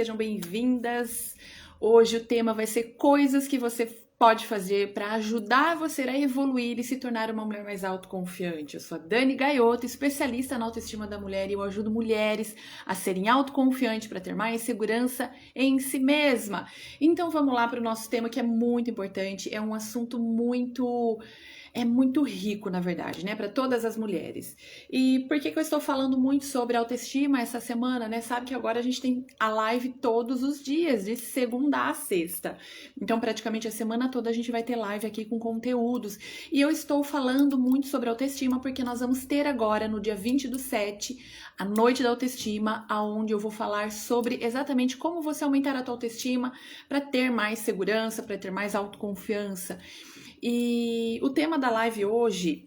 Sejam bem-vindas. Hoje o tema vai ser coisas que você pode fazer para ajudar você a evoluir e se tornar uma mulher mais autoconfiante. Eu sou a Dani Gaioto, especialista na autoestima da mulher, e eu ajudo mulheres a serem autoconfiantes para ter mais segurança em si mesma. Então vamos lá para o nosso tema, que é muito importante, é um assunto muito rico, na verdade, né, para todas as mulheres. E por que eu estou falando muito sobre autoestima essa semana, né? Sabe que agora a gente tem a live todos os dias, de segunda a sexta. Então, praticamente a semana toda a gente vai ter live aqui com conteúdos. E eu estou falando muito sobre autoestima porque nós vamos ter agora, no dia 20/7, a Noite da Autoestima, aonde eu vou falar sobre exatamente como você aumentar a tua autoestima para ter mais segurança, para ter mais autoconfiança. E o tema da live hoje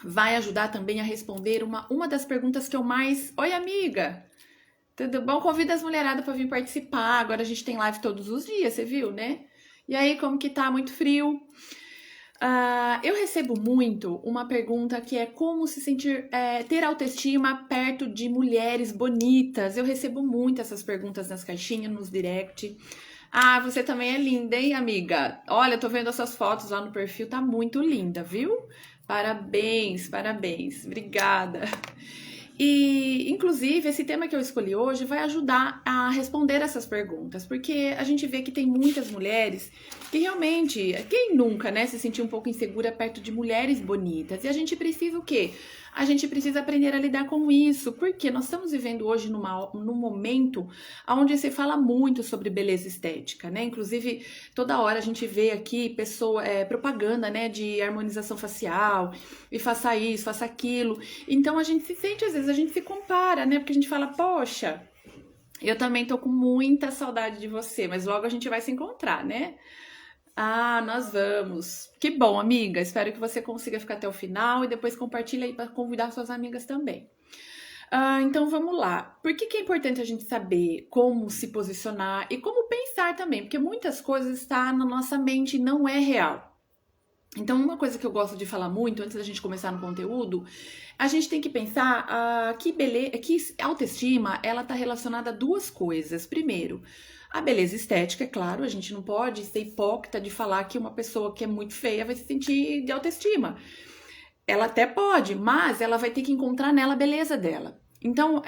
vai ajudar também a responder uma das perguntas que eu mais... Oi, amiga! Tudo bom? Convida as mulheradas para vir participar. Agora a gente tem live todos os dias, você viu, né? E aí, como que tá? Muito frio? Eu recebo muito uma pergunta que é como se sentir, ter autoestima perto de mulheres bonitas. Eu recebo muito essas perguntas nas caixinhas, nos direct. Ah, você também é linda, hein, amiga? Olha, eu tô vendo essas fotos lá no perfil, tá muito linda, viu? Parabéns, parabéns. Obrigada. E, inclusive, esse tema que eu escolhi hoje vai ajudar a responder essas perguntas, porque a gente vê que tem muitas mulheres que realmente, quem nunca, né, se sentiu um pouco insegura perto de mulheres bonitas? E a gente precisa o quê? A gente precisa aprender a lidar com isso, porque nós estamos vivendo hoje num momento onde se fala muito sobre beleza estética, né? Inclusive, toda hora a gente vê aqui propaganda, né, de harmonização facial, e faça isso, faça aquilo. Então a gente se sente, às vezes a gente se compara, né? Porque a gente fala, poxa, eu também tô com muita saudade de você, mas logo a gente vai se encontrar, né? Ah, nós vamos. Que bom, amiga. Espero que você consiga ficar até o final e depois compartilha aí para convidar suas amigas também. Então vamos lá. Por que é importante a gente saber como se posicionar e como pensar também? Porque muitas coisas estão na nossa mente e não é real. Então, uma coisa que eu gosto de falar muito antes da gente começar no conteúdo, a gente tem que pensar que autoestima, ela tá relacionada a duas coisas. Primeiro, a beleza estética, é claro, a gente não pode ser hipócrita de falar que uma pessoa que é muito feia vai se sentir de autoestima. Ela até pode, mas ela vai ter que encontrar nela a beleza dela. Então,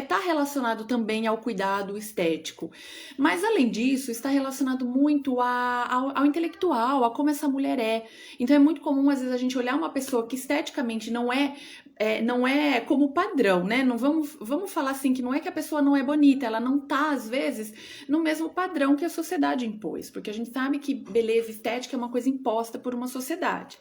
tá relacionado também ao cuidado estético. Mas, além disso, está relacionado muito ao intelectual, a como essa mulher é. Então, é muito comum, às vezes, a gente olhar uma pessoa que esteticamente não é como padrão, né? Não vamos falar assim, que não é que a pessoa não é bonita, ela não tá, às vezes, no mesmo padrão que a sociedade impôs. Porque a gente sabe que beleza estética é uma coisa imposta por uma sociedade.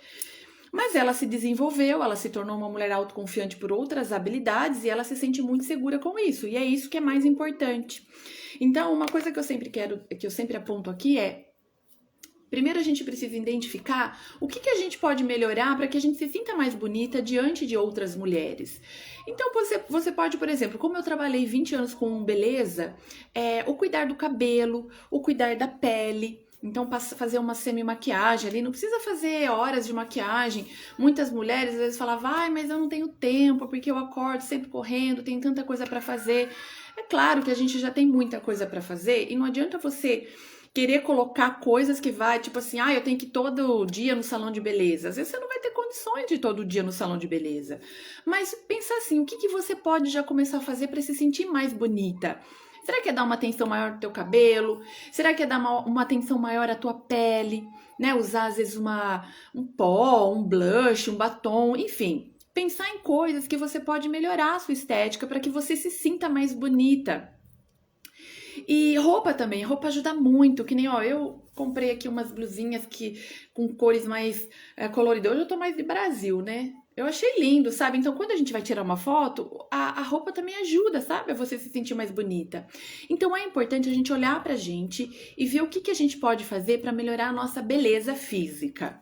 Mas ela se desenvolveu, ela se tornou uma mulher autoconfiante por outras habilidades e ela se sente muito segura com isso. E é isso que é mais importante. Então, uma coisa que eu sempre aponto aqui é: primeiro a gente precisa identificar o que a gente pode melhorar para que a gente se sinta mais bonita diante de outras mulheres. Então você pode, por exemplo, como eu trabalhei 20 anos com beleza, o cuidar do cabelo, o cuidar da pele. Então, fazer uma semi-maquiagem ali, não precisa fazer horas de maquiagem. Muitas mulheres às vezes falavam, mas eu não tenho tempo, porque eu acordo sempre correndo, tenho tanta coisa para fazer. É claro que a gente já tem muita coisa para fazer e não adianta você querer colocar coisas que vai, tipo assim, eu tenho que ir todo dia no salão de beleza. Às vezes você não vai ter condições de ir todo dia no salão de beleza. Mas pensa assim, o que você pode já começar a fazer para se sentir mais bonita? Será que é dar uma atenção maior ao teu cabelo? Será que é dar uma atenção maior à tua pele? Né? Usar, às vezes, um pó, um blush, um batom, enfim. Pensar em coisas que você pode melhorar a sua estética para que você se sinta mais bonita. E roupa também, roupa ajuda muito, que nem, eu comprei aqui umas blusinhas com cores mais coloridas. Hoje eu tô mais de Brasil, né? Eu achei lindo, sabe? Então, quando a gente vai tirar uma foto, a roupa também ajuda, sabe? A você se sentir mais bonita. Então, é importante a gente olhar pra gente e ver o que a gente pode fazer para melhorar a nossa beleza física.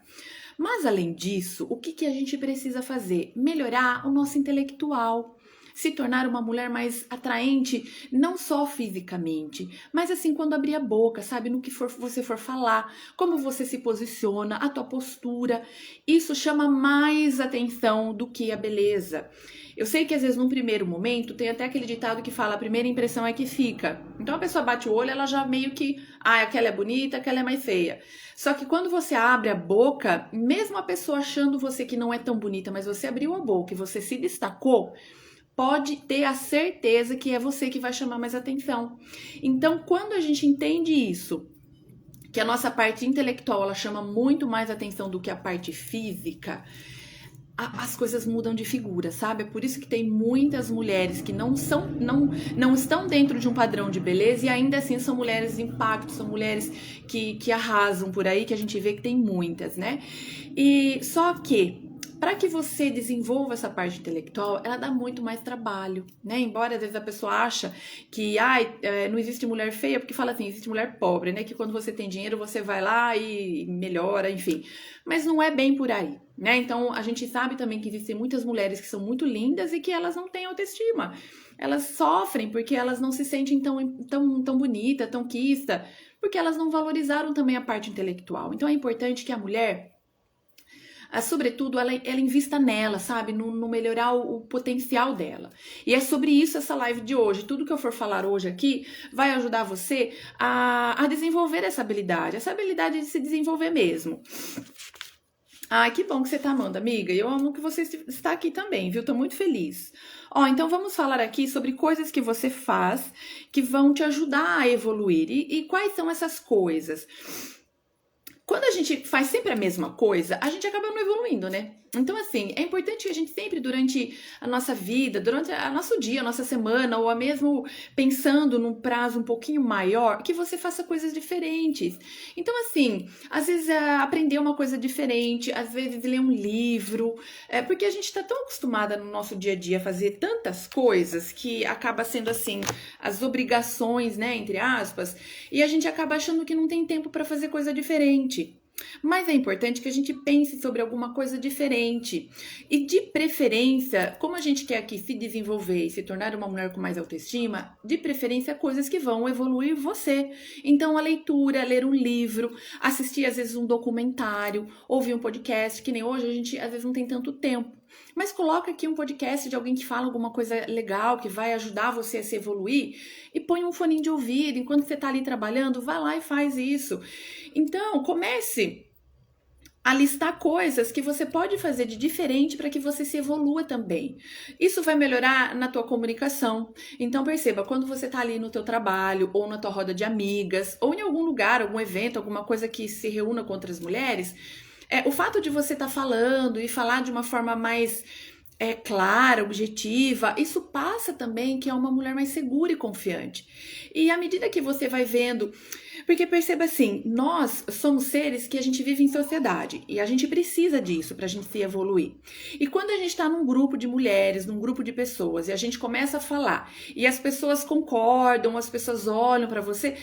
Mas, além disso, o que a gente precisa fazer? Melhorar o nosso intelectual. se tornar uma mulher mais atraente, não só fisicamente, mas assim, quando abrir a boca, sabe? No que você for falar, como você se posiciona, a tua postura. Isso chama mais atenção do que a beleza. Eu sei que às vezes num primeiro momento tem até aquele ditado que fala a primeira impressão é que fica. Então a pessoa bate o olho, ela já meio que, aquela é bonita, aquela é mais feia. Só que quando você abre a boca, mesmo a pessoa achando você que não é tão bonita, mas você abriu a boca e você se destacou, pode ter a certeza que é você que vai chamar mais atenção. Então, quando a gente entende isso, que a nossa parte intelectual ela chama muito mais atenção do que a parte física, as coisas mudam de figura, sabe? É por isso que tem muitas mulheres que não estão dentro de um padrão de beleza e ainda assim são mulheres de impacto, são mulheres que arrasam por aí, que a gente vê que tem muitas, né? E só que para que você desenvolva essa parte intelectual, ela dá muito mais trabalho, né? Embora às vezes a pessoa acha que não existe mulher feia, porque fala assim, existe mulher pobre, né? Que quando você tem dinheiro, você vai lá e melhora, enfim. Mas não é bem por aí, né? Então, a gente sabe também que existem muitas mulheres que são muito lindas e que elas não têm autoestima. Elas sofrem porque elas não se sentem tão bonita, tão quista, porque elas não valorizaram também a parte intelectual. Então, é importante que a mulher sobretudo, ela invista nela, sabe? No melhorar o potencial dela. E é sobre isso essa live de hoje. Tudo que eu for falar hoje aqui vai ajudar você a desenvolver essa habilidade de se desenvolver mesmo. Que bom que você tá amando, amiga. Eu amo que você está aqui também, viu? Tô muito feliz. Então vamos falar aqui sobre coisas que você faz que vão te ajudar a evoluir. E quais são essas coisas? Quando a gente faz sempre a mesma coisa, a gente acaba não evoluindo, né? Então, assim, é importante que a gente sempre, durante a nossa vida, durante o nosso dia, a nossa semana, ou mesmo pensando num prazo um pouquinho maior, que você faça coisas diferentes. Então, assim, às vezes aprender uma coisa diferente, às vezes ler um livro, porque a gente tá tão acostumada no nosso dia a dia a fazer tantas coisas que acaba sendo, assim, as obrigações, né, entre aspas, e a gente acaba achando que não tem tempo para fazer coisa diferente. Mas é importante que a gente pense sobre alguma coisa diferente. E de preferência, como a gente quer aqui se desenvolver e se tornar uma mulher com mais autoestima, de preferência coisas que vão evoluir você. Então a leitura, ler um livro, assistir às vezes um documentário, ouvir um podcast, que nem hoje a gente às vezes não tem tanto tempo. Mas coloca aqui um podcast de alguém que fala alguma coisa legal, que vai ajudar você a se evoluir, e põe um foninho de ouvido, enquanto você tá ali trabalhando, vai lá e faz isso. Então, comece a listar coisas que você pode fazer de diferente para que você se evolua também. Isso vai melhorar na tua comunicação. Então perceba, quando você tá ali no teu trabalho, ou na tua roda de amigas, ou em algum lugar, algum evento, alguma coisa que se reúna com outras mulheres, o fato de você estar falando e falar de uma forma mais clara, objetiva, isso passa também que é uma mulher mais segura e confiante. E à medida que você vai vendo, porque perceba assim, nós somos seres que a gente vive em sociedade e a gente precisa disso para a gente se evoluir. E quando a gente está num grupo de mulheres, num grupo de pessoas e a gente começa a falar e as pessoas concordam, as pessoas olham para você,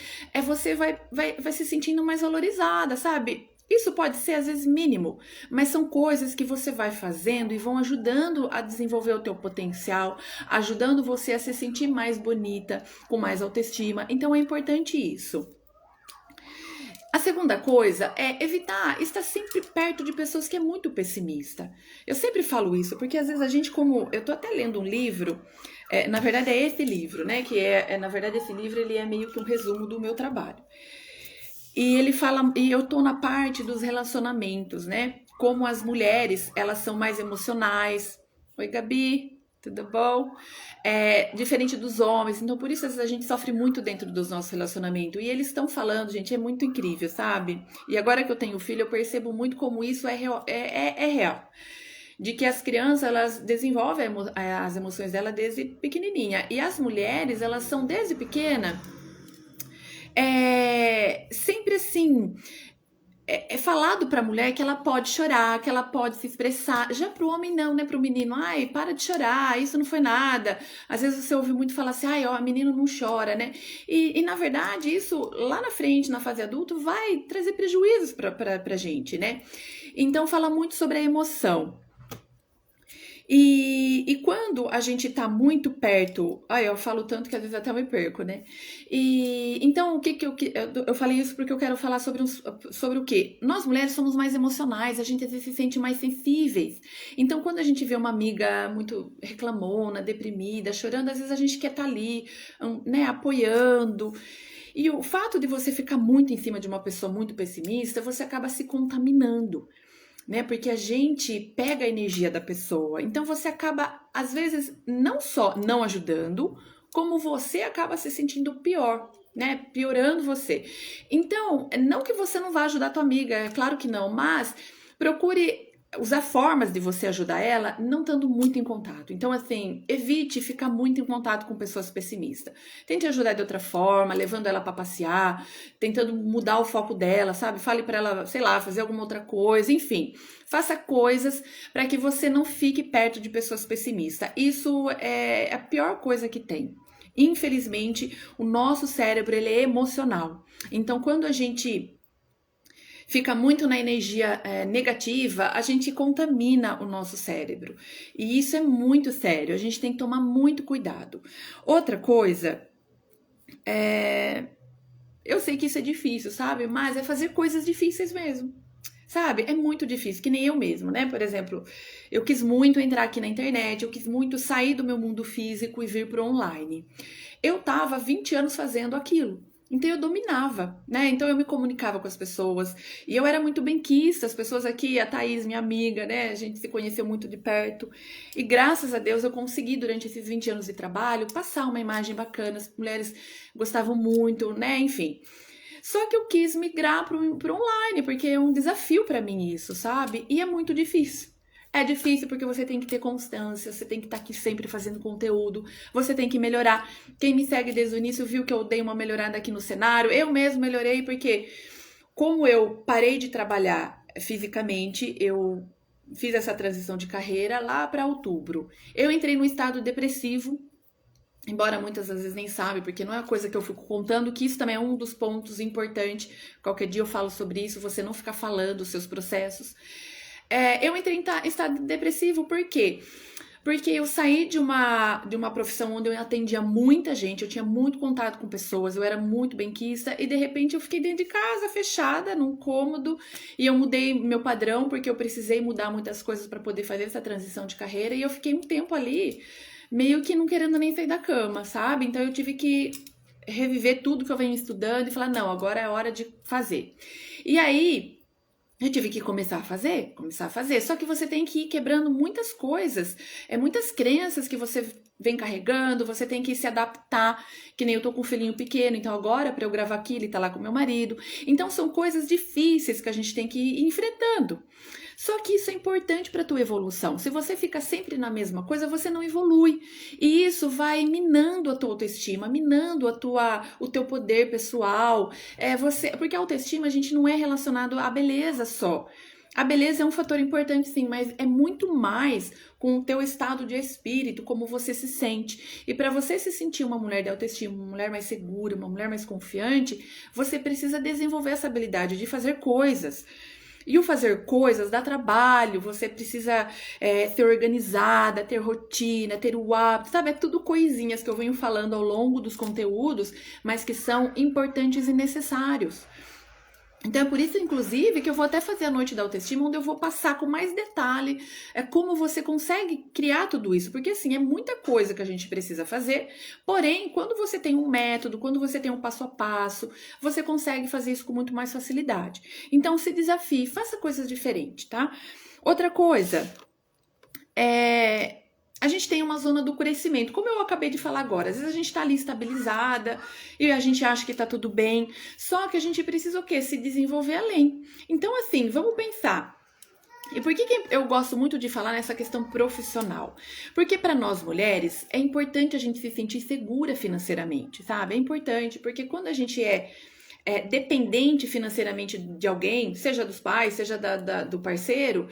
você vai se sentindo mais valorizada, sabe? Isso pode ser às vezes mínimo, mas são coisas que você vai fazendo e vão ajudando a desenvolver o teu potencial, ajudando você a se sentir mais bonita, com mais autoestima. Então é importante isso. A segunda coisa é evitar estar sempre perto de pessoas que é muito pessimista. Eu sempre falo isso, porque às vezes a gente, eu tô até lendo um livro, na verdade é esse livro, né? Na verdade esse livro ele é meio que um resumo do meu trabalho. E ele fala, e eu tô na parte dos relacionamentos, né? Como as mulheres, elas são mais emocionais. Oi, Gabi, tudo bom? Diferente dos homens. Então, por isso, às vezes, a gente sofre muito dentro dos nossos relacionamentos. E eles estão falando, gente, é muito incrível, sabe? E agora que eu tenho filho, eu percebo muito como isso é real. De que as crianças, elas desenvolvem as emoções dela desde pequenininha. E as mulheres, elas são desde pequena... sempre assim, falado pra mulher que ela pode chorar, que ela pode se expressar. Já pro homem não, né? Pro menino, para de chorar, isso não foi nada. Às vezes você ouve muito falar assim, menino não chora, né? E na verdade, isso lá na frente, na fase adulta, vai trazer prejuízos pra gente, né? Então fala muito sobre a emoção. E quando a gente tá muito perto, eu falo tanto que às vezes até me perco, né? E então eu falei isso porque eu quero falar sobre o quê? Nós mulheres somos mais emocionais, a gente às vezes se sente mais sensíveis. Então quando a gente vê uma amiga muito reclamona, deprimida, chorando, às vezes a gente quer estar ali, né, apoiando. E o fato de você ficar muito em cima de uma pessoa muito pessimista, você acaba se contaminando, né? Porque a gente pega a energia da pessoa. Então você acaba, às vezes, não só não ajudando, como você acaba se sentindo pior, né? Piorando você. Então, não que você não vá ajudar a tua amiga, é claro que não, mas procure usar formas de você ajudar ela não estando muito em contato. Então, assim, evite ficar muito em contato com pessoas pessimistas. Tente ajudar de outra forma, levando ela para passear, tentando mudar o foco dela, sabe? Fale para ela, sei lá, fazer alguma outra coisa, enfim. Faça coisas para que você não fique perto de pessoas pessimistas. Isso é a pior coisa que tem. Infelizmente, o nosso cérebro ele é emocional. Então, quando a gente fica muito na energia negativa, a gente contamina o nosso cérebro. E isso é muito sério, a gente tem que tomar muito cuidado. Outra coisa, eu sei que isso é difícil, sabe? Mas é fazer coisas difíceis mesmo. Sabe? É muito difícil, que nem eu mesmo, né? Por exemplo, eu quis muito entrar aqui na internet, eu quis muito sair do meu mundo físico e vir pro online. Eu tava há 20 anos fazendo aquilo. Então eu dominava, né? Então eu me comunicava com as pessoas e eu era muito benquista. As pessoas aqui, a Thaís, minha amiga, né? A gente se conheceu muito de perto. E graças a Deus eu consegui, durante esses 20 anos de trabalho, passar uma imagem bacana. As mulheres gostavam muito, né? Enfim. Só que eu quis migrar pro online, porque é um desafio para mim isso, sabe? E é muito difícil. É difícil porque você tem que ter constância, você tem que estar aqui sempre fazendo conteúdo, você tem que melhorar. Quem me segue desde o início viu que eu dei uma melhorada aqui no cenário. Eu mesmo melhorei porque, como eu parei de trabalhar fisicamente, eu fiz essa transição de carreira lá para outubro. Eu entrei num estado depressivo, embora muitas vezes nem sabe, porque não é uma coisa que eu fico contando, que isso também é um dos pontos importantes. Qualquer dia eu falo sobre isso, você não ficar falando os seus processos. Eu entrei em estado depressivo, por quê? Porque eu saí de uma profissão onde eu atendia muita gente, eu tinha muito contato com pessoas, eu era muito benquista, e de repente eu fiquei dentro de casa, fechada, num cômodo, e eu mudei meu padrão, porque eu precisei mudar muitas coisas para poder fazer essa transição de carreira, e eu fiquei um tempo ali, meio que não querendo nem sair da cama, sabe? Então eu tive que reviver tudo que eu venho estudando e falar, não, agora é hora de fazer. E aí, eu tive que começar a fazer. Só que você tem que ir quebrando muitas coisas, muitas crenças que você vem carregando, você tem que se adaptar, que nem eu tô com um filhinho pequeno, então agora para eu gravar aqui, ele tá lá com meu marido. Então são coisas difíceis que a gente tem que ir enfrentando. Só que isso é importante para a tua evolução. Se você fica sempre na mesma coisa, você não evolui. E isso vai minando a tua autoestima, minando o teu poder pessoal. Porque a autoestima a gente não é relacionado à beleza só. A beleza é um fator importante, sim, mas é muito mais com o teu estado de espírito, como você se sente. E para você se sentir uma mulher de autoestima, uma mulher mais segura, uma mulher mais confiante, você precisa desenvolver essa habilidade de fazer coisas. E o fazer coisas dá trabalho, você precisa ser organizada, ter rotina, ter o hábito, sabe? É tudo coisinhas que eu venho falando ao longo dos conteúdos, mas que são importantes e necessários. Então é por isso, inclusive, que eu vou até fazer a Noite da Autoestima, onde eu vou passar com mais detalhe como você consegue criar tudo isso. Porque, assim, é muita coisa que a gente precisa fazer. Porém, quando você tem um método, quando você tem um passo a passo, você consegue fazer isso com muito mais facilidade. Então, se desafie, faça coisas diferentes, tá? Outra coisa, a gente tem uma zona do crescimento, como eu acabei de falar agora. Às vezes a gente tá ali estabilizada e a gente acha que tá tudo bem, só que a gente precisa o quê? Se desenvolver além. Então, assim, vamos pensar. E por que eu gosto muito de falar nessa questão profissional? Porque para nós mulheres é importante a gente se sentir segura financeiramente, sabe? É importante, porque quando a gente é dependente financeiramente de alguém, seja dos pais, seja do parceiro,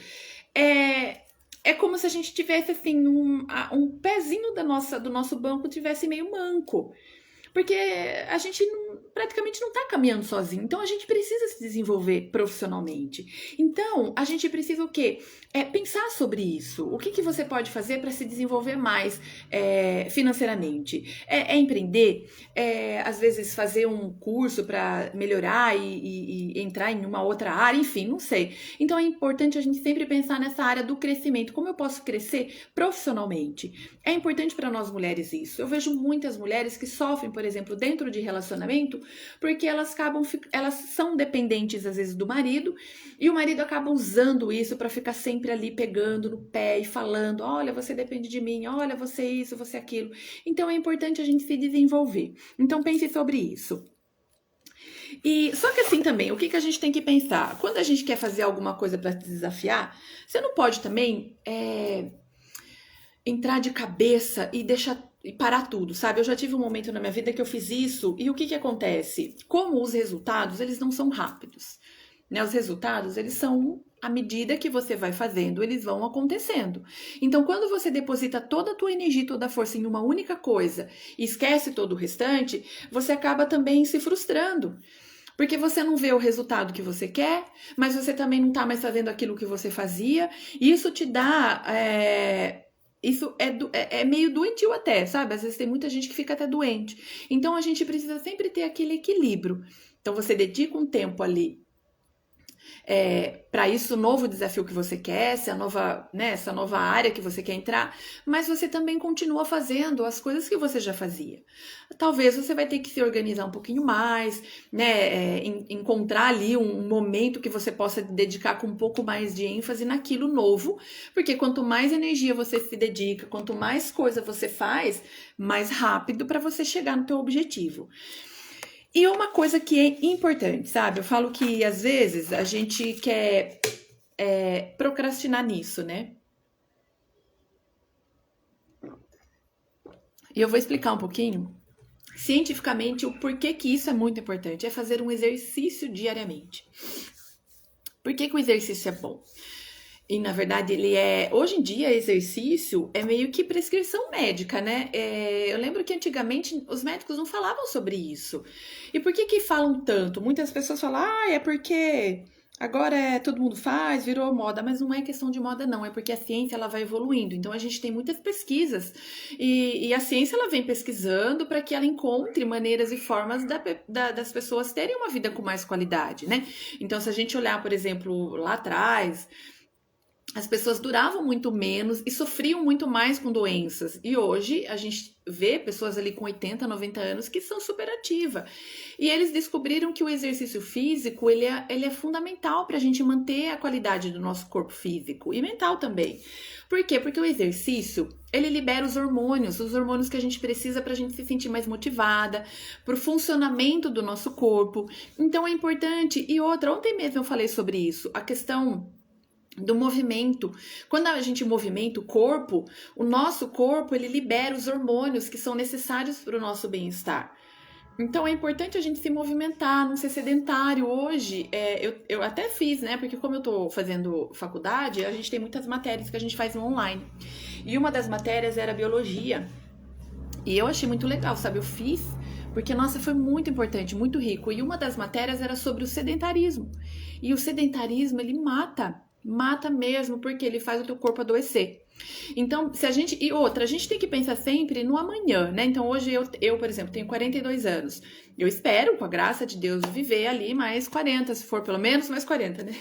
é como se a gente tivesse assim um pezinho do nosso banco tivesse meio manco. Porque a gente praticamente não está caminhando sozinho. Então, a gente precisa se desenvolver profissionalmente. Então, a gente precisa o quê? Pensar sobre isso. O que você pode fazer para se desenvolver mais financeiramente? Empreender? Às vezes, fazer um curso para melhorar e entrar em uma outra área? Enfim, não sei. Então, é importante a gente sempre pensar nessa área do crescimento. Como eu posso crescer profissionalmente? É importante para nós mulheres isso. Eu vejo muitas mulheres que sofrem, por exemplo, dentro de relacionamento, porque elas são dependentes às vezes do marido, e o marido acaba usando isso para ficar sempre ali pegando no pé e falando: olha, você depende de mim, olha, você isso, você aquilo. Então é importante a gente se desenvolver. Então pense sobre isso. E só que assim também, o que a gente tem que pensar? Quando a gente quer fazer alguma coisa para se desafiar, você não pode também entrar de cabeça e parar tudo, sabe? Eu já tive um momento na minha vida que eu fiz isso, e o que acontece? Como os resultados, eles não são rápidos, né? Os resultados, eles são à medida que você vai fazendo, eles vão acontecendo. Então, quando você deposita toda a tua energia, toda a força em uma única coisa e esquece todo o restante, você acaba também se frustrando. Porque você não vê o resultado que você quer, mas você também não tá mais fazendo aquilo que você fazia. E isso te dá... Isso é meio doentio até, sabe? Às vezes tem muita gente que fica até doente. Então, a gente precisa sempre ter aquele equilíbrio. Então, você dedica um tempo ali para isso, novo desafio que você quer, essa nova área que você quer entrar, mas você também continua fazendo as coisas que você já fazia. Talvez você vai ter que se organizar um pouquinho mais, né? Encontrar ali um momento que você possa dedicar com um pouco mais de ênfase naquilo novo, porque quanto mais energia você se dedica, quanto mais coisa você faz, mais rápido para você chegar no teu objetivo. E uma coisa que é importante, sabe? Eu falo que às vezes a gente quer procrastinar nisso, né? E eu vou explicar um pouquinho, cientificamente, o porquê que isso é muito importante. É fazer um exercício diariamente. Por que o exercício é bom? E, na verdade, hoje em dia, exercício é meio que prescrição médica, né? Eu lembro que antigamente os médicos não falavam sobre isso. E por que falam tanto? Muitas pessoas falam, é porque agora todo mundo faz, virou moda. Mas não é questão de moda, não. É porque a ciência ela vai evoluindo. Então, a gente tem muitas pesquisas. E a ciência ela vem pesquisando para que ela encontre maneiras e formas das pessoas terem uma vida com mais qualidade, né? Então, se a gente olhar, por exemplo, lá atrás... As pessoas duravam muito menos e sofriam muito mais com doenças. E hoje a gente vê pessoas ali com 80, 90 anos que são super ativas. E eles descobriram que o exercício físico ele é fundamental para a gente manter a qualidade do nosso corpo físico e mental também. Por quê? Porque o exercício, ele libera os hormônios que a gente precisa para a gente se sentir mais motivada, para o funcionamento do nosso corpo. Então é importante. E outra, ontem mesmo eu falei sobre isso, a questão do movimento. Quando a gente movimenta o nosso corpo ele libera os hormônios que são necessários para o nosso bem-estar. Então é importante a gente se movimentar, não ser sedentário. Hoje, eu até fiz, né? Porque como eu tô fazendo faculdade, a gente tem muitas matérias que a gente faz no online. E uma das matérias era biologia. E eu achei muito legal, sabe? Eu fiz porque, nossa, foi muito importante, muito rico. E uma das matérias era sobre o sedentarismo. E o sedentarismo, ele mata mesmo, porque ele faz o teu corpo adoecer. Então, e outra, a gente tem que pensar sempre no amanhã, né? Então, hoje eu, por exemplo, tenho 42 anos. Eu espero, com a graça de Deus, viver ali mais 40, se for pelo menos mais 40, né?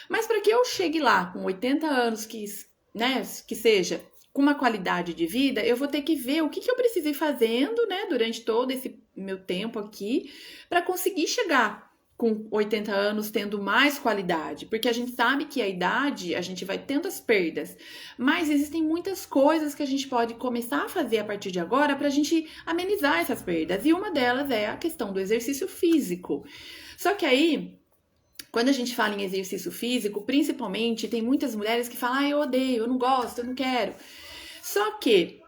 Mas para que eu chegue lá com 80 anos, que seja com uma qualidade de vida, eu vou ter que ver o que eu precisei fazendo, né, durante todo esse meu tempo aqui, para conseguir chegar com 80 anos tendo mais qualidade, porque a gente sabe que a idade, a gente vai tendo as perdas, mas existem muitas coisas que a gente pode começar a fazer a partir de agora para a gente amenizar essas perdas, e uma delas é a questão do exercício físico. Só que aí, quando a gente fala em exercício físico, principalmente, tem muitas mulheres que falam, eu odeio, eu não gosto, eu não quero. Só que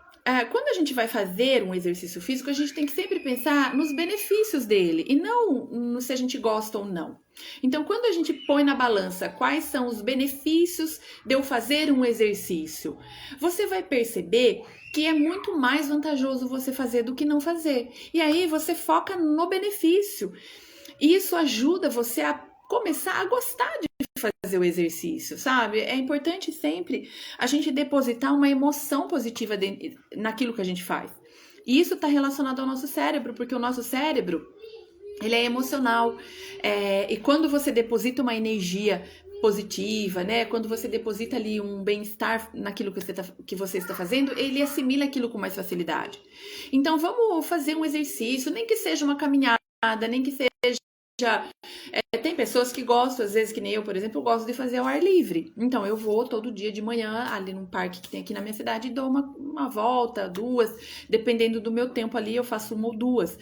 quando a gente vai fazer um exercício físico, a gente tem que sempre pensar nos benefícios dele e não no se a gente gosta ou não. Então, quando a gente põe na balança quais são os benefícios de eu fazer um exercício, você vai perceber que é muito mais vantajoso você fazer do que não fazer. E aí você foca no benefício. E isso ajuda você a começar a gostar de fazer o exercício, sabe? É importante sempre a gente depositar uma emoção positiva naquilo que a gente faz. E isso está relacionado ao nosso cérebro, porque o nosso cérebro, ele é emocional. E quando você deposita uma energia positiva, né? Quando você deposita ali um bem-estar naquilo que você está fazendo, ele assimila aquilo com mais facilidade. Então, vamos fazer um exercício, nem que seja uma caminhada, nem que seja... tem pessoas que gostam, às vezes, que nem eu, por exemplo, eu gosto de fazer ao ar livre. Então, eu vou todo dia de manhã ali num parque que tem aqui na minha cidade e dou uma volta, 2, dependendo do meu tempo ali, eu faço 1 ou 2.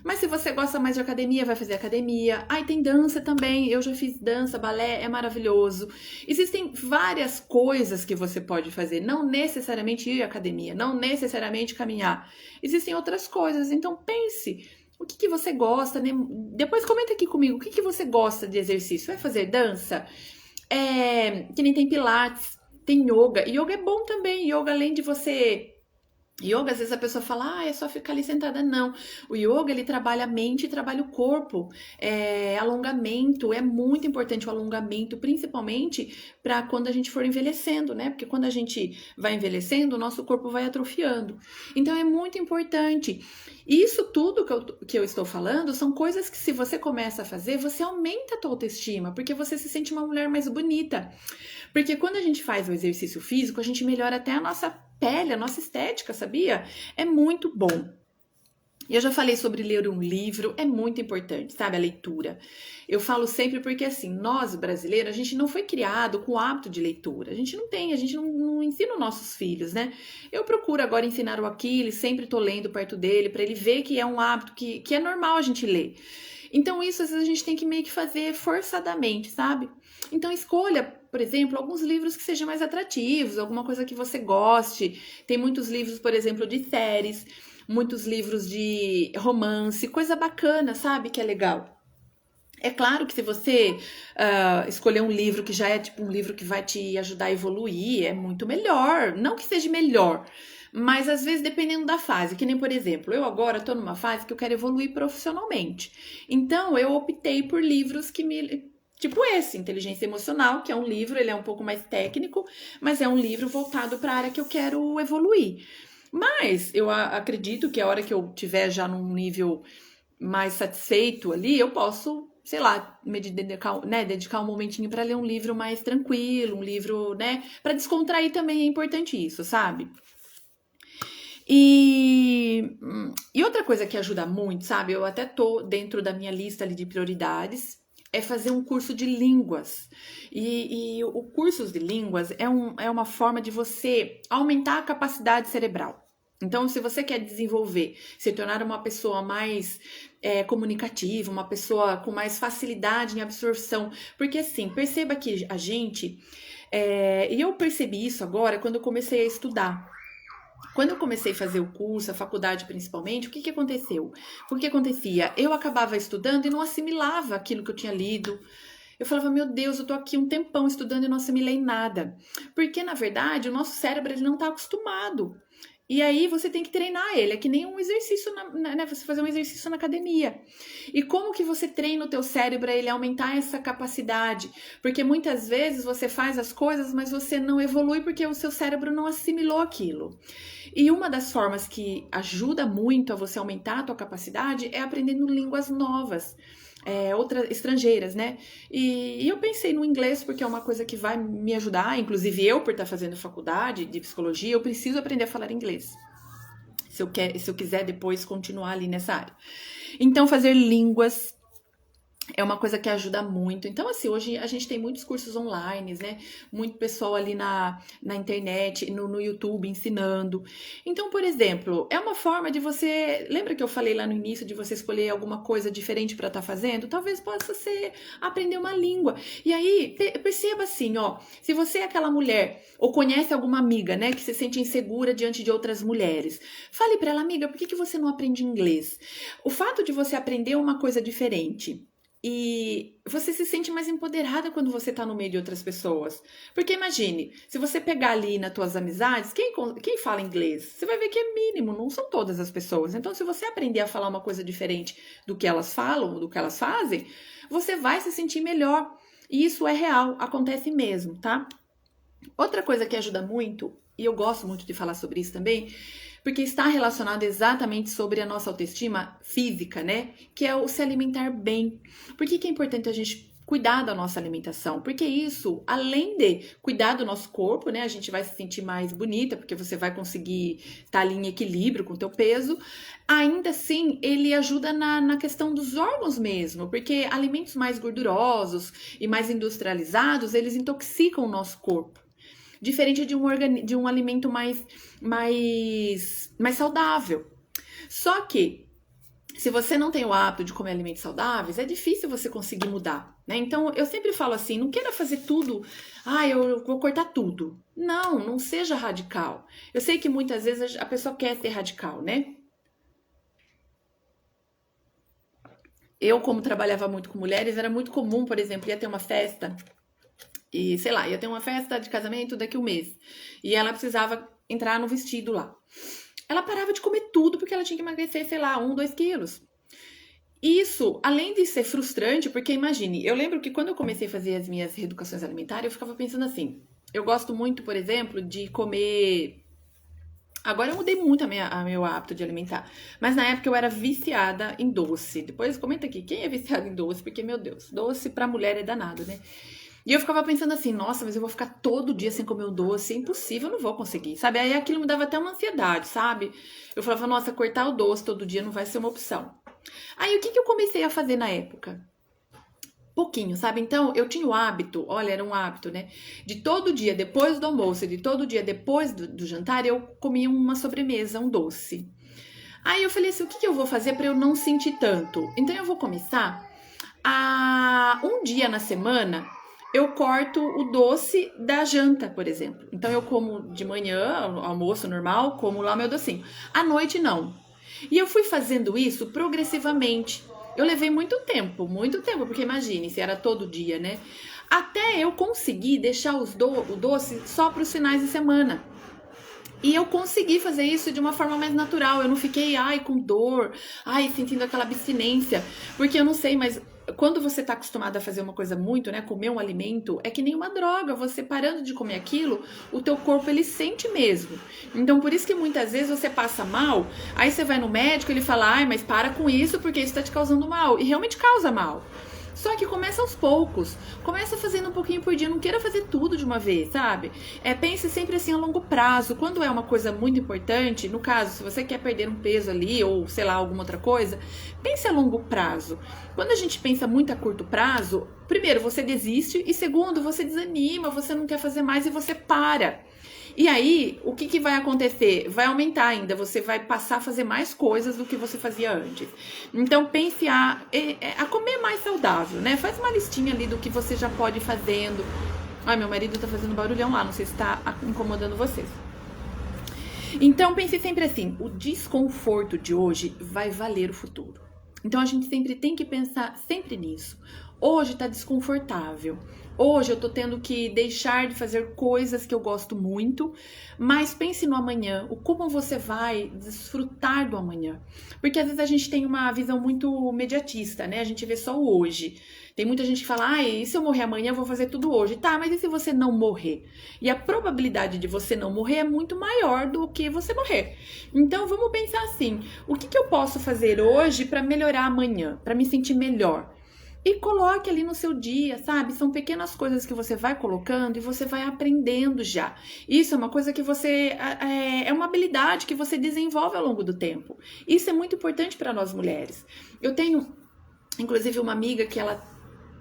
Mas se você gosta mais de academia, vai fazer academia. Tem dança também, eu já fiz dança, balé, é maravilhoso. Existem várias coisas que você pode fazer, não necessariamente ir à academia, não necessariamente caminhar. Existem outras coisas, então pense... O que você gosta, né? Depois comenta aqui comigo, o que você gosta de exercício? Vai fazer dança? Que nem tem pilates, tem yoga. Yoga é bom também. Yoga, além de você... Yoga, às vezes a pessoa fala, é só ficar ali sentada. Não. O yoga, ele trabalha a mente e trabalha o corpo. Alongamento, é muito importante o alongamento, principalmente para quando a gente for envelhecendo, né? Porque quando a gente vai envelhecendo, o nosso corpo vai atrofiando. Então, é muito importante. E isso tudo que eu estou falando são coisas que, se você começa a fazer, você aumenta a tua autoestima, porque você se sente uma mulher mais bonita. Porque quando a gente faz o exercício físico, a gente melhora até a nossa pele, a nossa estética, sabia? É muito bom. E eu já falei sobre ler um livro, é muito importante, sabe? A leitura. Eu falo sempre porque, assim, nós brasileiros, a gente não foi criado com o hábito de leitura. A gente não ensina os nossos filhos, né? Eu procuro agora ensinar o Aquiles, sempre tô lendo perto dele, para ele ver que é um hábito que é normal a gente ler. Então, isso às vezes a gente tem que meio que fazer forçadamente, sabe? Então, escolha, por exemplo, alguns livros que sejam mais atrativos, alguma coisa que você goste. Tem muitos livros, por exemplo, de séries, muitos livros de romance, coisa bacana, sabe? Que é legal. É claro que se você escolher um livro que já é tipo um livro que vai te ajudar a evoluir, é muito melhor. Não que seja melhor, mas às vezes dependendo da fase. Que nem, por exemplo, eu agora estou numa fase que eu quero evoluir profissionalmente. Então, eu optei por livros que me... Tipo esse, Inteligência Emocional, que é um livro, ele é um pouco mais técnico, mas é um livro voltado para a área que eu quero evoluir. Mas eu acredito que a hora que eu tiver já num nível mais satisfeito ali, eu posso, sei lá, dedicar um momentinho para ler um livro mais tranquilo, um livro, né, para descontrair também é importante isso, sabe? E outra coisa que ajuda muito, sabe? Eu até tô dentro da minha lista ali de prioridades, é fazer um curso de línguas. E o curso de línguas é uma forma de você aumentar a capacidade cerebral. Então, se você quer desenvolver, se tornar uma pessoa mais comunicativa, uma pessoa com mais facilidade em absorção, porque assim, perceba que a gente, e eu percebi isso agora quando eu comecei a estudar. Quando eu comecei a fazer o curso, a faculdade principalmente, o que aconteceu? O que acontecia? Eu acabava estudando e não assimilava aquilo que eu tinha lido. Eu falava, meu Deus, eu tô aqui um tempão estudando e não assimilei nada. Porque, na verdade, o nosso cérebro ele não tá acostumado. E aí você tem que treinar ele, é que nem um exercício, né? Você fazer um exercício na academia. E como que você treina o teu cérebro para ele aumentar essa capacidade? Porque muitas vezes você faz as coisas, mas você não evolui porque o seu cérebro não assimilou aquilo. E uma das formas que ajuda muito a você aumentar a tua capacidade é aprendendo línguas novas. Outras estrangeiras, né? E eu pensei no inglês porque é uma coisa que vai me ajudar, inclusive eu, por estar fazendo faculdade de psicologia, eu preciso aprender a falar inglês. Se eu quiser depois continuar ali nessa área. Então, fazer línguas É uma coisa que ajuda muito. Então, assim, hoje a gente tem muitos cursos online, né? Muito pessoal ali na internet, no YouTube ensinando. Então, por exemplo, é uma forma de você. Lembra que eu falei lá no início de você escolher alguma coisa diferente para estar fazendo? Talvez possa ser aprender uma língua. E aí, perceba assim, ó. Se você é aquela mulher ou conhece alguma amiga, né, que se sente insegura diante de outras mulheres, fale para ela, amiga, por que você não aprende inglês? O fato de você aprender uma coisa diferente. E você se sente mais empoderada quando você tá no meio de outras pessoas. Porque imagine, se você pegar ali nas tuas amizades, quem fala inglês? Você vai ver que é mínimo, não são todas as pessoas. Então, se você aprender a falar uma coisa diferente do que elas falam, do que elas fazem, você vai se sentir melhor. E isso é real, acontece mesmo, tá? Outra coisa que ajuda muito, e eu gosto muito de falar sobre isso também, porque está relacionado exatamente sobre a nossa autoestima física, né? Que é o se alimentar bem. Por que é importante a gente cuidar da nossa alimentação? Porque isso, além de cuidar do nosso corpo, né? A gente vai se sentir mais bonita, porque você vai conseguir estar ali em equilíbrio com o teu peso. Ainda assim, ele ajuda na questão dos órgãos mesmo, porque alimentos mais gordurosos e mais industrializados, eles intoxicam o nosso corpo. Diferente de um alimento mais saudável. Só que, se você não tem o hábito de comer alimentos saudáveis, é difícil você conseguir mudar, né? Então, eu sempre falo assim, não queira fazer tudo, eu vou cortar tudo. Não seja radical. Eu sei que muitas vezes a pessoa quer ser radical, né? Eu, como trabalhava muito com mulheres, era muito comum, por exemplo, ia ter uma festa e, sei lá, ia ter uma festa de casamento daqui a um mês. E ela precisava entrar no vestido lá. Ela parava de comer tudo porque ela tinha que emagrecer, sei lá, 2 quilos. Isso, além de ser frustrante, porque imagine, eu lembro que quando eu comecei a fazer as minhas reeducações alimentares, eu ficava pensando assim, eu gosto muito, por exemplo, de comer. Agora eu mudei muito a meu hábito de alimentar. Mas na época eu era viciada em doce. Depois comenta aqui, quem é viciado em doce? Porque, meu Deus, doce pra mulher é danado, né? E eu ficava pensando assim, nossa, mas eu vou ficar todo dia sem comer o doce, é impossível, eu não vou conseguir, sabe? Aí aquilo me dava até uma ansiedade, sabe? Eu falava, nossa, cortar o doce todo dia não vai ser uma opção. Aí o que eu comecei a fazer na época? Pouquinho, sabe? Então eu tinha o hábito, olha, era um hábito, né? De todo dia, depois do almoço, de todo dia, depois do jantar, eu comia uma sobremesa, um doce. Aí eu falei assim, o que eu vou fazer para eu não sentir tanto? Então eu vou começar a um dia na semana eu corto o doce da janta, por exemplo. Então eu como de manhã, almoço normal, como lá meu docinho. À noite não. E eu fui fazendo isso progressivamente. Eu levei muito tempo, porque imagine se era todo dia, né? Até eu conseguir deixar o doce só para os finais de semana. E eu consegui fazer isso de uma forma mais natural. Eu não fiquei, com dor, sentindo aquela abstinência. Porque eu não sei, mas quando você tá acostumado a fazer uma coisa muito, né, comer um alimento, é que nem uma droga. Você parando de comer aquilo, o teu corpo, ele sente mesmo. Então, por isso que muitas vezes você passa mal, aí você vai no médico, ele fala, mas para com isso, porque isso tá te causando mal. E realmente causa mal. Só que começa aos poucos. Começa fazendo um pouquinho por dia. Não queira fazer tudo de uma vez, sabe? Pense sempre assim a longo prazo. Quando é uma coisa muito importante, no caso, se você quer perder um peso ali ou, sei lá, alguma outra coisa, pense a longo prazo. Quando a gente pensa muito a curto prazo, primeiro, você desiste e segundo, você desanima, você não quer fazer mais e você para. E aí, o que vai acontecer? Vai aumentar ainda, você vai passar a fazer mais coisas do que você fazia antes. Então, pense a comer mais saudável, né? Faz uma listinha ali do que você já pode ir fazendo. Ai, meu marido tá fazendo barulhão lá, não sei se tá incomodando vocês. Então, pense sempre assim, o desconforto de hoje vai valer o futuro. Então, a gente sempre tem que pensar sempre nisso. Hoje tá desconfortável. Hoje eu tô tendo que deixar de fazer coisas que eu gosto muito, mas pense no amanhã, o como você vai desfrutar do amanhã. Porque às vezes a gente tem uma visão muito imediatista, né? A gente vê só o hoje. Tem muita gente que fala, e se eu morrer amanhã, eu vou fazer tudo hoje. Tá, mas e se você não morrer? E a probabilidade de você não morrer é muito maior do que você morrer. Então vamos pensar assim, o que eu posso fazer hoje para melhorar amanhã, para me sentir melhor? E coloque ali no seu dia, sabe? São pequenas coisas que você vai colocando e você vai aprendendo já. Isso é uma coisa que você... É uma habilidade que você desenvolve ao longo do tempo. Isso é muito importante para nós mulheres. Eu tenho inclusive uma amiga que ela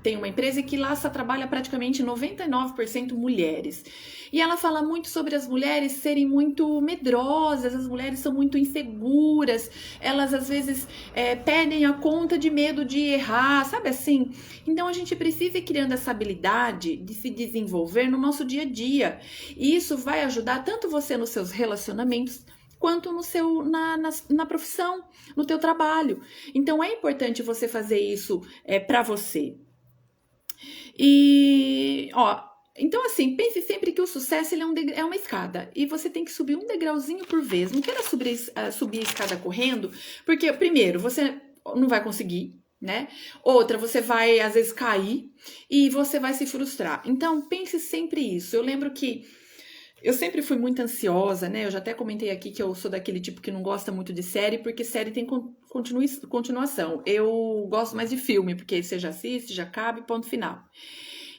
tem uma empresa que lá só trabalha praticamente 99% mulheres. E ela fala muito sobre as mulheres serem muito medrosas, as mulheres são muito inseguras, elas às vezes perdem a conta de medo de errar, sabe assim? Então a gente precisa ir criando essa habilidade de se desenvolver no nosso dia a dia. E isso vai ajudar tanto você nos seus relacionamentos, quanto no seu, na profissão, no teu trabalho. Então é importante você fazer isso para você. E, ó, então assim, pense sempre que o sucesso ele é uma escada e você tem que subir um degrauzinho por vez. Não queira subir a escada correndo, porque primeiro, você não vai conseguir, né? Outra, você vai às vezes cair e você vai se frustrar. Então, pense sempre isso. Eu lembro que eu sempre fui muito ansiosa, né? Eu já até comentei aqui que eu sou daquele tipo que não gosta muito de série, porque série tem continuação. Eu gosto mais de filme, porque você já assiste, já acaba e ponto final.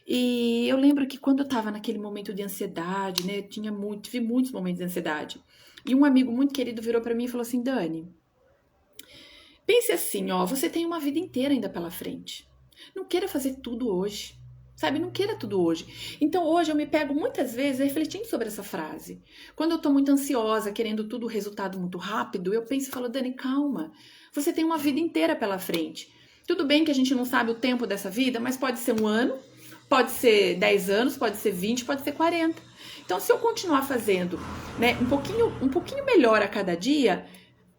E eu lembro que quando eu tava naquele momento de ansiedade, né? Tive muitos momentos de ansiedade. E um amigo muito querido virou pra mim e falou assim: Dani, pense assim, ó, você tem uma vida inteira ainda pela frente. Não queira fazer tudo hoje. Sabe, não queira tudo hoje. Então hoje eu me pego muitas vezes refletindo sobre essa frase. Quando eu tô muito ansiosa, querendo tudo resultado muito rápido, eu penso e falo: Dani, calma. Você tem uma vida inteira pela frente. Tudo bem que a gente não sabe o tempo dessa vida, mas pode ser um ano, pode ser 10 anos, pode ser 20, pode ser 40. Então se eu continuar fazendo, né, um pouquinho melhor a cada dia,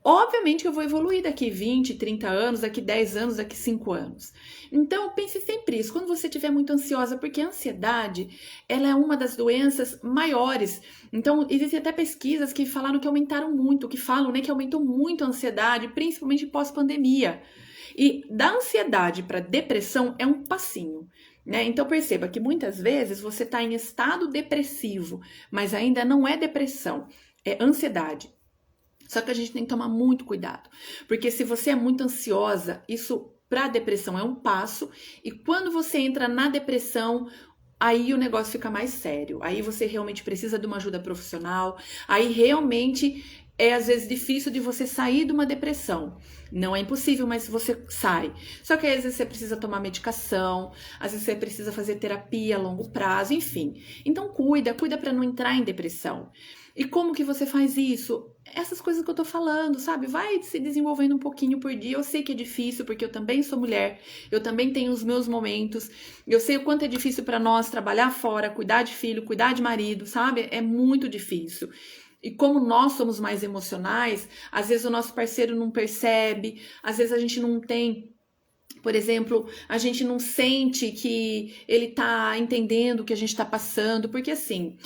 obviamente que eu vou evoluir daqui 20, 30 anos, daqui 10 anos, daqui 5 anos. Então, pense sempre isso, quando você estiver muito ansiosa, porque a ansiedade, ela é uma das doenças maiores. Então, existem até pesquisas que falaram que aumentaram muito, que falam, né, que aumentou muito a ansiedade, principalmente pós-pandemia. E da ansiedade para depressão é um passinho, né? Então, perceba que muitas vezes você está em estado depressivo, mas ainda não é depressão, é ansiedade. Só que a gente tem que tomar muito cuidado, porque se você é muito ansiosa, isso para depressão é um passo, e quando você entra na depressão, aí o negócio fica mais sério. Aí você realmente precisa de uma ajuda profissional, aí realmente é às vezes difícil de você sair de uma depressão. Não é impossível, mas você sai. Só que às vezes você precisa tomar medicação, às vezes você precisa fazer terapia a longo prazo, enfim. Então cuida para não entrar em depressão. E como que você faz isso? Essas coisas que eu tô falando, sabe? Vai se desenvolvendo um pouquinho por dia. Eu sei que é difícil, porque eu também sou mulher, eu também tenho os meus momentos. Eu sei o quanto é difícil para nós trabalhar fora, cuidar de filho, cuidar de marido, sabe? É muito difícil. E como nós somos mais emocionais, às vezes o nosso parceiro não percebe, às vezes a gente não tem, por exemplo, a gente não sente que ele tá entendendo o que a gente tá passando, porque assim,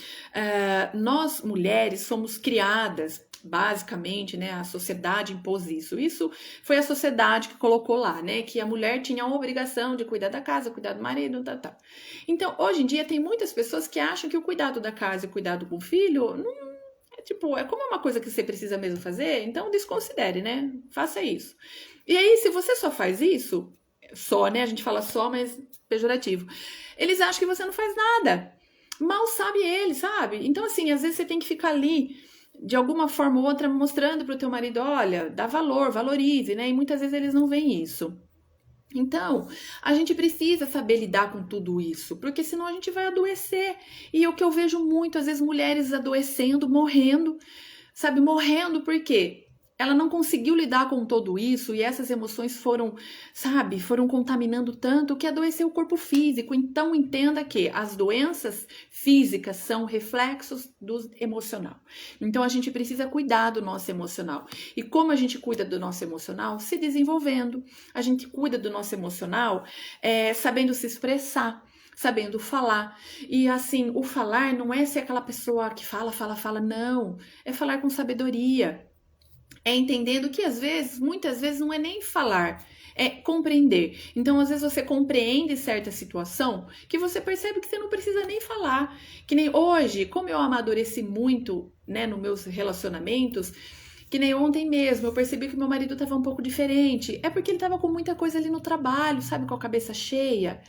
nós mulheres somos criadas, basicamente, né, a sociedade impôs isso. Isso foi a sociedade que colocou lá, né, que a mulher tinha a obrigação de cuidar da casa, cuidar do marido, tá. Então, hoje em dia tem muitas pessoas que acham que o cuidado da casa e o cuidado com o filho não é como é uma coisa que você precisa mesmo fazer, então desconsidere, né? Faça isso. E aí, se você só faz isso, só, né? A gente fala só, mas pejorativo. Eles acham que você não faz nada. Mal sabe ele, sabe? Então, assim, às vezes você tem que ficar ali, de alguma forma ou outra, mostrando pro teu marido: olha, dá valor, valorize, né? E muitas vezes eles não veem isso. Então, a gente precisa saber lidar com tudo isso, porque senão a gente vai adoecer. E o que eu vejo muito, às vezes, mulheres adoecendo, morrendo, sabe? Morrendo por quê? Ela não conseguiu lidar com tudo isso e essas emoções foram, sabe, foram contaminando tanto que adoeceu o corpo físico. Então, entenda que as doenças físicas são reflexos do emocional. Então, a gente precisa cuidar do nosso emocional. E como a gente cuida do nosso emocional? Se desenvolvendo. A gente cuida do nosso emocional sabendo se expressar, sabendo falar. E assim, o falar não é ser aquela pessoa que fala, não. É falar com sabedoria. É entendendo que às vezes, muitas vezes, não é nem falar, é compreender. Então, às vezes você compreende certa situação que você percebe que você não precisa nem falar. Que nem hoje, como eu amadureci muito, né, nos meus relacionamentos, que nem ontem mesmo, eu percebi que meu marido estava um pouco diferente. É porque ele estava com muita coisa ali no trabalho, sabe, com a cabeça cheia.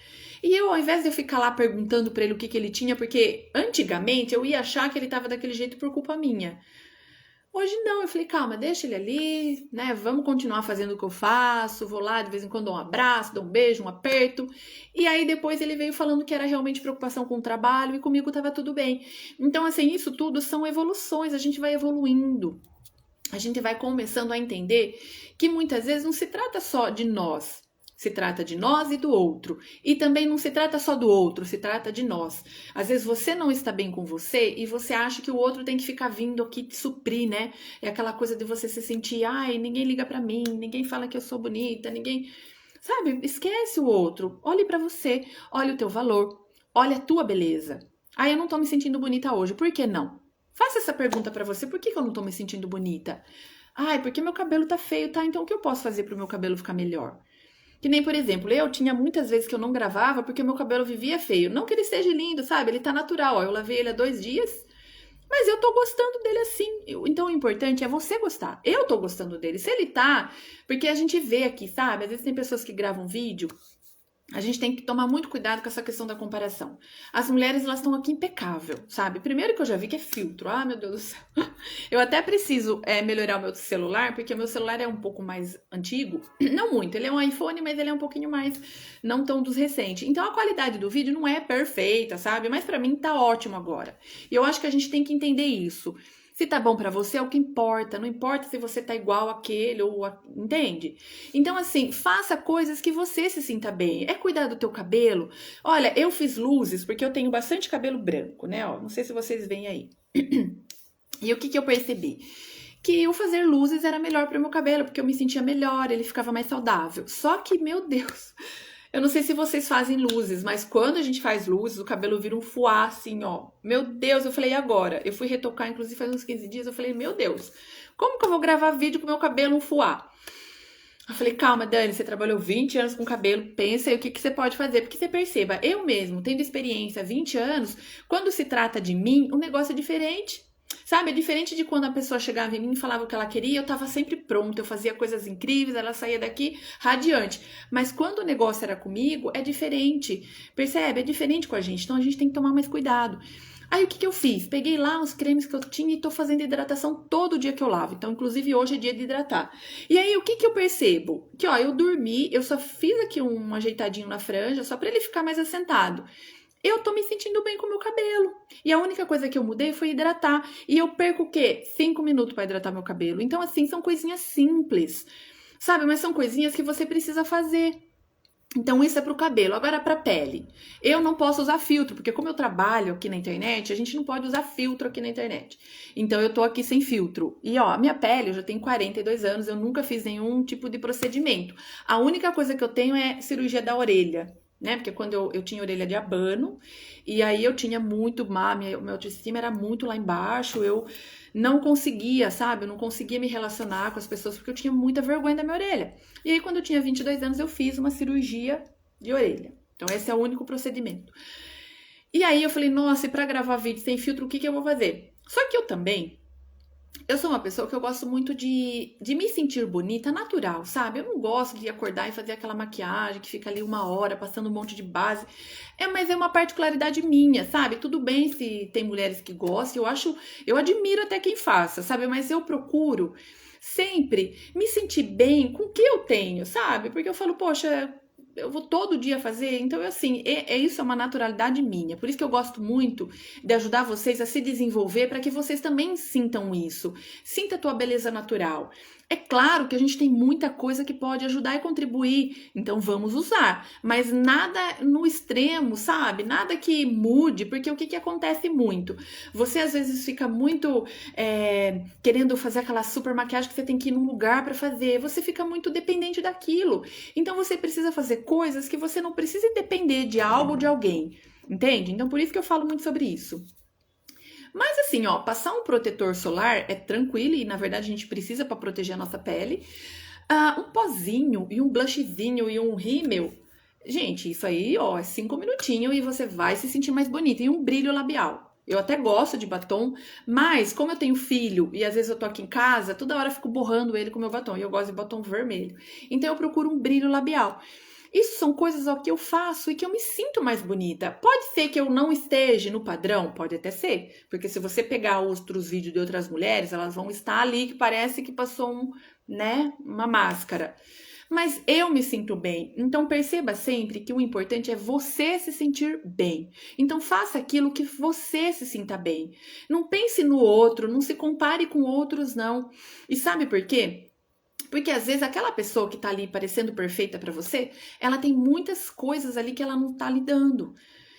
E eu, ao invés de eu ficar lá perguntando para ele o que ele tinha, porque antigamente eu ia achar que ele estava daquele jeito por culpa minha. Hoje não, eu falei, calma, deixa ele ali, né? Vamos continuar fazendo o que eu faço, vou lá de vez em quando dou um abraço, dou um beijo, um aperto. E aí depois ele veio falando que era realmente preocupação com o trabalho e comigo tava tudo bem. Então, assim, isso tudo são evoluções, a gente vai evoluindo. A gente vai começando a entender que muitas vezes não se trata só de nós. Se trata de nós e do outro. E também não se trata só do outro, se trata de nós. Às vezes você não está bem com você e você acha que o outro tem que ficar vindo aqui te suprir, né? É aquela coisa de você se sentir, ai, ninguém liga pra mim, ninguém fala que eu sou bonita, ninguém... Sabe? Esquece o outro. Olhe pra você, olhe o teu valor, olhe a tua beleza. Ah, eu não tô me sentindo bonita hoje, por que não? Faça essa pergunta pra você, por que eu não tô me sentindo bonita? Ai, porque meu cabelo tá feio, tá? Então o que eu posso fazer pro meu cabelo ficar melhor? Que nem, por exemplo, eu tinha muitas vezes que eu não gravava porque meu cabelo vivia feio. Não que ele esteja lindo, sabe? Ele tá natural, ó. Eu lavei ele há 2 dias, mas eu tô gostando dele assim. Então o importante é você gostar. Eu tô gostando dele. Se ele tá, porque a gente vê aqui, sabe? Às vezes tem pessoas que gravam vídeo. A gente tem que tomar muito cuidado com essa questão da comparação. As mulheres, elas estão aqui impecável, sabe? Primeiro que eu já vi que é filtro. Ah, meu Deus do céu. Eu até preciso melhorar o meu celular, porque o meu celular é um pouco mais antigo. Não muito, ele é um iPhone, mas ele é um pouquinho mais, não tão dos recentes. Então a qualidade do vídeo não é perfeita, sabe? Mas pra mim tá ótimo agora. E eu acho que a gente tem que entender isso. Se tá bom pra você é o que importa, não importa se você tá igual àquele entende? Então assim, faça coisas que você se sinta bem. É cuidar do teu cabelo. Olha, eu fiz luzes porque eu tenho bastante cabelo branco, né? Ó, não sei se vocês veem aí. E o que eu percebi? Que o fazer luzes era melhor para o meu cabelo, porque eu me sentia melhor, ele ficava mais saudável. Só que, meu Deus, eu não sei se vocês fazem luzes, mas quando a gente faz luzes, o cabelo vira um fuá, assim, ó. Meu Deus, eu falei, e agora? Eu fui retocar, inclusive, faz uns 15 dias, eu falei, meu Deus, como que eu vou gravar vídeo com meu cabelo um fuá? Eu falei, calma, Dani, você trabalhou 20 anos com cabelo, pensa aí o que você pode fazer. Porque você perceba, eu mesmo, tendo experiência há 20 anos, quando se trata de mim, o negócio é diferente. Sabe, é diferente de quando a pessoa chegava em mim e falava o que ela queria, eu tava sempre pronta, eu fazia coisas incríveis, ela saía daqui radiante. Mas quando o negócio era comigo, é diferente, percebe? É diferente com a gente, então a gente tem que tomar mais cuidado. Aí o que eu fiz? Peguei lá os cremes que eu tinha e tô fazendo hidratação todo dia que eu lavo. Então, inclusive, hoje é dia de hidratar. E aí, o que eu percebo? Que, ó, eu dormi, eu só fiz aqui um ajeitadinho na franja, só pra ele ficar mais assentado. Eu tô me sentindo bem com o meu cabelo. E a única coisa que eu mudei foi hidratar. E eu perco o quê? 5 minutos pra hidratar meu cabelo. Então, assim, são coisinhas simples, sabe? Mas são coisinhas que você precisa fazer. Então, isso é pro cabelo. Agora, pra pele. Eu não posso usar filtro, porque como eu trabalho aqui na internet, a gente não pode usar filtro aqui na internet. Então, eu tô aqui sem filtro. E, ó, a minha pele, eu já tenho 42 anos, eu nunca fiz nenhum tipo de procedimento. A única coisa que eu tenho é cirurgia da orelha, né? Porque quando eu tinha orelha de abano, e aí eu tinha muito má, minha autoestima era muito lá embaixo, eu não conseguia, sabe? Eu não conseguia me relacionar com as pessoas porque eu tinha muita vergonha da minha orelha. E aí, quando eu tinha 22 anos, eu fiz uma cirurgia de orelha. Então, esse é o único procedimento. E aí, eu falei, nossa, e pra gravar vídeo sem filtro, o que eu vou fazer? Só que eu sou uma pessoa que eu gosto muito de me sentir bonita, natural, sabe? Eu não gosto de acordar e fazer aquela maquiagem que fica ali 1 hora passando um monte de base. Mas é uma particularidade minha, sabe? Tudo bem se tem mulheres que gostam, eu admiro até quem faça, sabe? Mas eu procuro sempre me sentir bem com o que eu tenho, sabe? Porque eu falo, poxa, eu vou todo dia fazer, então assim, isso é uma naturalidade minha. Por isso que eu gosto muito de ajudar vocês a se desenvolver para que vocês também sintam isso. Sinta a tua beleza natural. É claro que a gente tem muita coisa que pode ajudar e contribuir, então vamos usar, mas nada no extremo, sabe? Nada que mude, porque o que acontece muito? Você às vezes fica muito querendo fazer aquela super maquiagem que você tem que ir num lugar para fazer, você fica muito dependente daquilo. Então você precisa fazer coisas que você não precisa depender de algo ou de alguém, entende? Então por isso que eu falo muito sobre isso. Mas assim, ó, passar um protetor solar é tranquilo e na verdade a gente precisa para proteger a nossa pele. Um pozinho e um blushzinho e um rímel, gente, isso aí, ó, é 5 minutinhos e você vai se sentir mais bonita. E um brilho labial. Eu até gosto de batom, mas como eu tenho filho e às vezes eu tô aqui em casa, toda hora eu fico borrando ele com meu batom. E eu gosto de batom vermelho. Então eu procuro um brilho labial. Isso são coisas ó, que eu faço e que eu me sinto mais bonita. Pode ser que eu não esteja no padrão, pode até ser, porque se você pegar outros vídeos de outras mulheres, elas vão estar ali que parece que passou uma máscara. Mas eu me sinto bem. Então perceba sempre que o importante é você se sentir bem. Então faça aquilo que você se sinta bem. Não pense no outro, não se compare com outros, não. E sabe por quê? Porque às vezes aquela pessoa que tá ali parecendo perfeita pra você, ela tem muitas coisas ali que ela não tá lidando.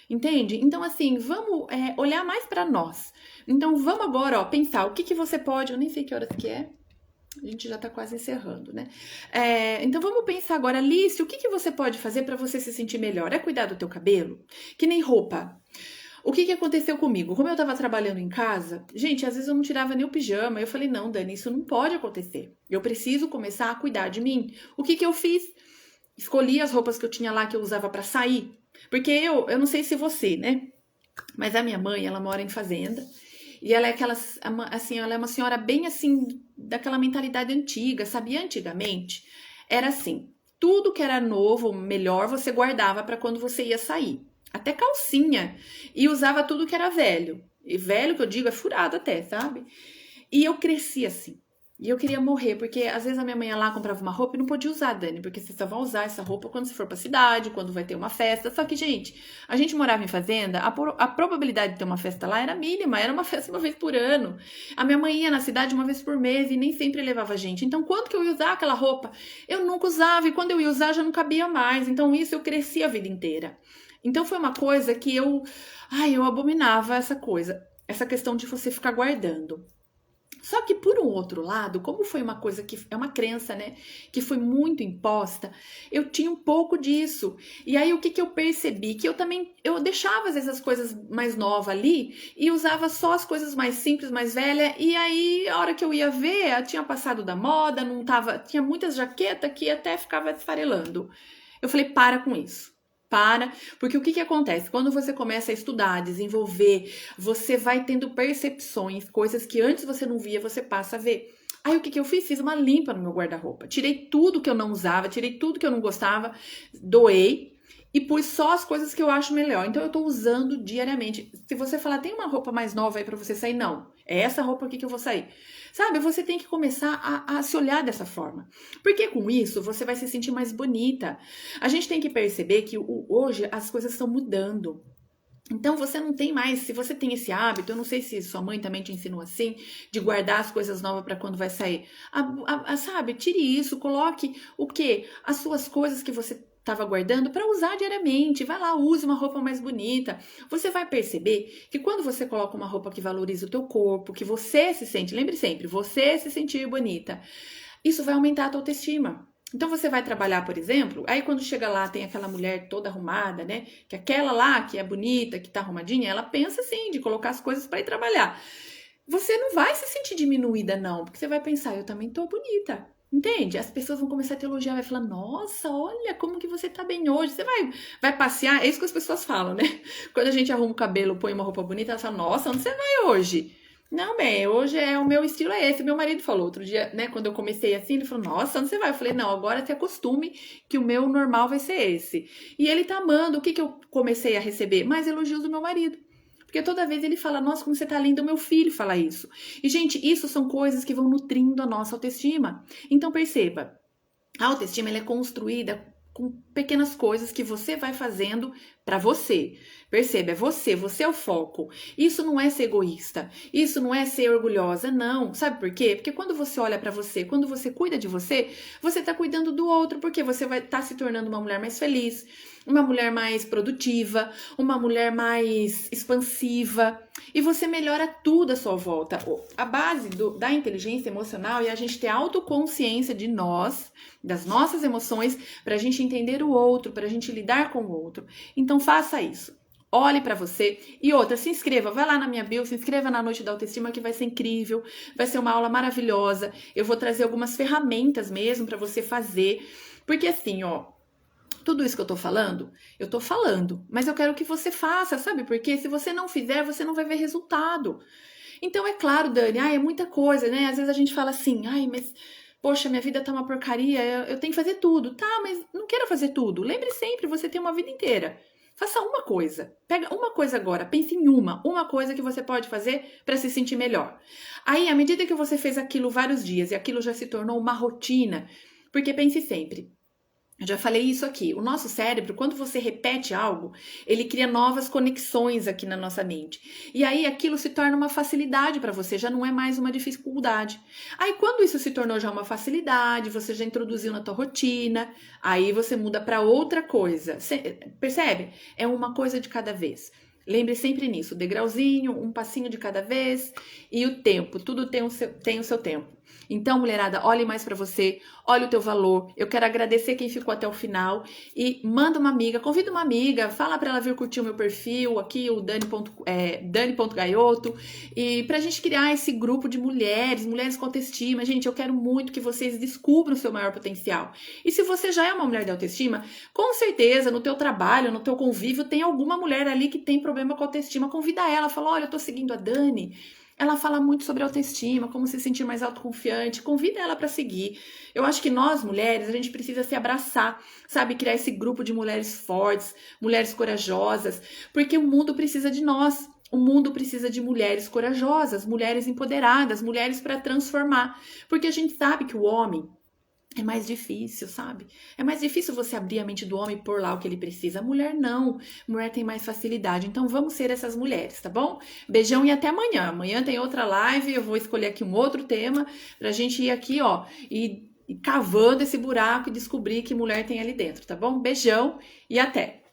Entende? Então, assim, vamos olhar mais pra nós. Então, vamos agora, ó, pensar o que que você pode. Eu nem sei que horas que é. A gente já tá quase encerrando, né? Então vamos pensar agora, Alice, o que que você pode fazer pra você se sentir melhor? É cuidar do teu cabelo? Que nem roupa. O que que aconteceu comigo? Como eu tava trabalhando em casa, gente, às vezes eu não tirava nem o pijama. Eu falei, não, Dani, isso não pode acontecer. Eu preciso começar a cuidar de mim. O que que eu fiz? Escolhi as roupas que eu tinha lá que eu usava pra sair. Porque eu não sei se você, né? Mas a minha mãe, ela mora em fazenda. E ela é assim, ela é uma senhora bem assim, daquela mentalidade antiga, sabia? Antigamente era assim, tudo que era novo, melhor, você guardava para quando você ia sair. Até calcinha. E usava tudo que era velho. E velho que eu digo é furado até, sabe? E eu cresci assim. E eu queria morrer, porque às vezes a minha mãe ia lá, comprava uma roupa e não podia usar, Dani, porque você só vai usar essa roupa quando você for pra cidade, quando vai ter uma festa. Só que, gente, a gente morava em fazenda, a probabilidade de ter uma festa lá era mínima, era uma festa uma vez por ano. A minha mãe ia na cidade uma vez por mês e nem sempre levava a gente. Então, quando que eu ia usar aquela roupa? Eu nunca usava, e quando eu ia usar já não cabia mais. Então, isso eu cresci a vida inteira. Então, foi uma coisa que eu abominava essa coisa, essa questão de você ficar guardando. Só que por um outro lado, como foi uma coisa que é uma crença, né, que foi muito imposta, eu tinha um pouco disso. E aí o que que eu percebi? Que eu deixava às vezes as coisas mais novas ali e usava só as coisas mais simples, mais velhas, e aí a hora que eu ia ver, tinha passado da moda, não tava, tinha muitas jaquetas que até ficava esfarelando. Eu falei, para com isso. Para, porque o que que acontece? Quando você começa a estudar, desenvolver, você vai tendo percepções, coisas que antes você não via, você passa a ver. Aí o que que eu fiz? Fiz uma limpa no meu guarda-roupa. Tirei tudo que eu não usava, tirei tudo que eu não gostava, doei e pus só as coisas que eu acho melhor. Então eu tô usando diariamente. Se você falar, tem uma roupa mais nova aí pra você sair? Não. É essa roupa aqui que eu vou sair. Sabe, você tem que começar a se olhar dessa forma. Porque com isso você vai se sentir mais bonita. A gente tem que perceber que hoje as coisas estão mudando. Então você não tem mais, se você tem esse hábito, eu não sei se sua mãe também te ensinou assim, de guardar as coisas novas para quando vai sair. Sabe, tire isso, coloque o quê? As suas coisas que você estava guardando para usar diariamente. Vai lá, use uma roupa mais bonita. Você vai perceber que quando você coloca uma roupa que valoriza o teu corpo, que você se sente, lembre sempre, você se sentir bonita, isso vai aumentar a tua autoestima. Então você vai trabalhar, por exemplo, aí quando chega lá tem aquela mulher toda arrumada, né? Que aquela lá que é bonita, que tá arrumadinha, ela pensa assim de colocar as coisas para ir trabalhar. Você não vai se sentir diminuída não, porque você vai pensar, eu também tô bonita. Entende? As pessoas vão começar a te elogiar, vai falar, nossa, olha como que você tá bem hoje. Você vai passear, é isso que as pessoas falam, né? Quando a gente arruma o cabelo, põe uma roupa bonita, ela fala, nossa, onde você vai hoje? Não, bem, hoje o meu estilo é esse. Meu marido falou outro dia, né, quando eu comecei assim, ele falou, nossa, onde você vai? Eu falei, não, agora se acostume que o meu normal vai ser esse. E ele tá amando. O que que eu comecei a receber? Mais elogios do meu marido. Porque toda vez ele fala, nossa, como você tá linda, o meu filho fala isso. E, gente, isso são coisas que vão nutrindo a nossa autoestima. Então, perceba, a autoestima ela é construída com pequenas coisas que você vai fazendo para você. Perceba, é você é o foco. Isso não é ser egoísta, isso não é ser orgulhosa, não. Sabe por quê? Porque quando você olha para você, quando você cuida de você, você tá cuidando do outro, porque você vai estar se tornando uma mulher mais feliz, uma mulher mais produtiva, uma mulher mais expansiva, e você melhora tudo à sua volta. A base da inteligência emocional é a gente ter autoconsciência de nós, das nossas emoções, para a gente entender o outro, para a gente lidar com o outro. Então faça isso. Olhe para você. E outra, se inscreva, vai lá na minha bio, se inscreva na Noite da Autoestima, que vai ser incrível, vai ser uma aula maravilhosa. Eu vou trazer algumas ferramentas mesmo para você fazer, porque assim, ó, tudo isso que eu tô falando, mas eu quero que você faça, sabe? Porque se você não fizer, você não vai ver resultado. Então é claro, Dani, é muita coisa, né? Às vezes a gente fala assim, mas Poxa, minha vida tá uma porcaria, eu tenho que fazer tudo. Tá, mas não quero fazer tudo. Lembre sempre, você tem uma vida inteira. Faça uma coisa. Pega uma coisa agora, pense em uma coisa que você pode fazer para se sentir melhor. Aí, à medida que você fez aquilo vários dias e aquilo já se tornou uma rotina, porque pense sempre, eu já falei isso aqui. O nosso cérebro, quando você repete algo, ele cria novas conexões aqui na nossa mente. E aí aquilo se torna uma facilidade para você, já não é mais uma dificuldade. Aí quando isso se tornou já uma facilidade, você já introduziu na tua rotina, aí você muda para outra coisa. Percebe? É uma coisa de cada vez. Lembre sempre nisso, degrauzinho, um passinho de cada vez e o tempo, tudo tem o seu tempo. Então, mulherada, olhe mais para você, olhe o teu valor. Eu quero agradecer quem ficou até o final e manda uma amiga, convida uma amiga, fala para ela vir curtir o meu perfil aqui, o Dani.gaioto, e pra gente criar esse grupo de mulheres com autoestima. Gente, eu quero muito que vocês descubram o seu maior potencial. E se você já é uma mulher de autoestima, com certeza no teu trabalho, no teu convívio, tem alguma mulher ali que tem problema com autoestima. Convida ela, fala, olha, eu tô seguindo a Dani, ela fala muito sobre autoestima, como se sentir mais autoconfiante. Convida ela para seguir. Eu acho que nós, mulheres, a gente precisa se abraçar, sabe? Criar esse grupo de mulheres fortes, mulheres corajosas, porque o mundo precisa de nós. O mundo precisa de mulheres corajosas, mulheres empoderadas, mulheres para transformar. Porque a gente sabe que o homem é mais difícil, sabe? É mais difícil você abrir a mente do homem e pôr lá o que ele precisa. A mulher não. A mulher tem mais facilidade. Então vamos ser essas mulheres, tá bom? Beijão e até amanhã. Amanhã tem outra live. Eu vou escolher aqui um outro tema pra gente ir aqui, ó, e cavando esse buraco e descobrir que mulher tem ali dentro, tá bom? Beijão e até!